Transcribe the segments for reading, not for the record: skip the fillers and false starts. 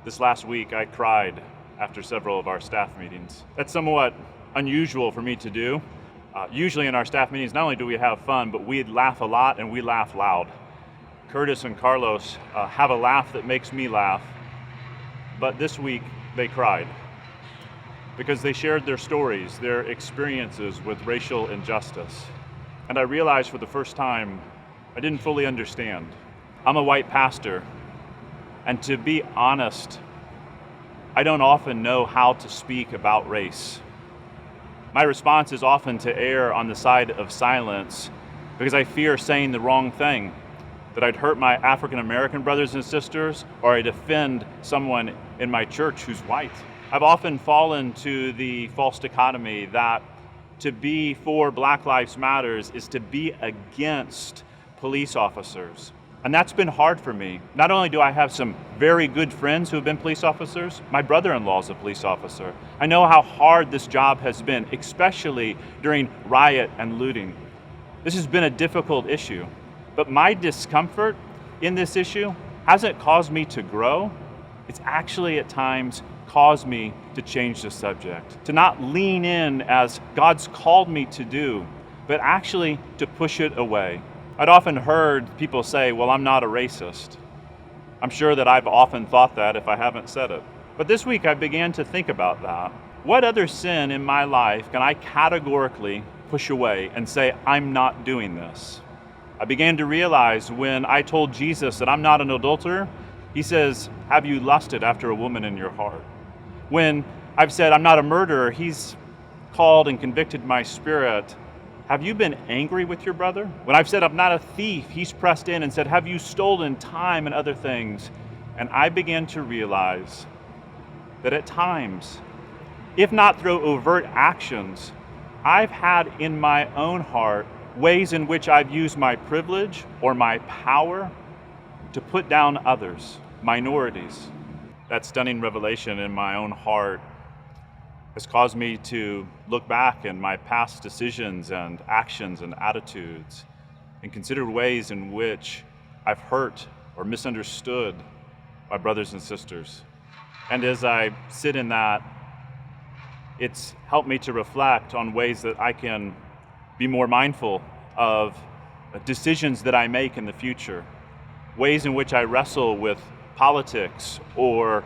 This last week, I cried after several of our staff meetings. That's somewhat unusual for me to do. Usually in our staff meetings, not only do we have fun, but we laugh a lot and we laugh loud. Curtis and Carlos have a laugh that makes me laugh, but this week they cried because they shared their stories, their experiences with racial injustice. And I realized for the first time, I didn't fully understand. I'm a white pastor, and to be honest, I don't often know how to speak about race. My response is often to err on the side of silence because I fear saying the wrong thing, that I'd hurt my African American brothers and sisters, or I'd offend someone in my church who's white. I've often fallen to the false dichotomy that to be for Black Lives Matters is to be against police officers. And that's been hard for me. Not only do I have some very good friends who have been police officers, my brother-in-law is a police officer. I know how hard this job has been, especially during riot and looting. This has been a difficult issue, but my discomfort in this issue hasn't caused me to grow. It's actually at times caused me to change the subject, to not lean in as God's called me to do, but actually to push it away. I'd often heard people say, well, I'm not a racist. I'm sure that I've often thought that if I haven't said it. But this week I began to think about that. What other sin in my life can I categorically push away and say, I'm not doing this? I began to realize when I told Jesus that I'm not an adulterer, he says, have you lusted after a woman in your heart? When I've said I'm not a murderer, he's called and convicted my spirit. Have you been angry with your brother? When I've said I'm not a thief, he's pressed in and said, have you stolen time and other things? And I began to realize that at times, if not through overt actions, I've had in my own heart ways in which I've used my privilege or my power to put down others, minorities. That stunning revelation in my own heart has caused me to look back in my past decisions and actions and attitudes and consider ways in which I've hurt or misunderstood my brothers and sisters. And as I sit in that, it's helped me to reflect on ways that I can be more mindful of decisions that I make in the future, ways in which I wrestle with politics or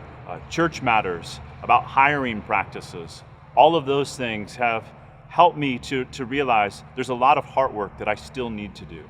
church matters, about hiring practices. All of those things have helped me to realize there's a lot of hard work that I still need to do.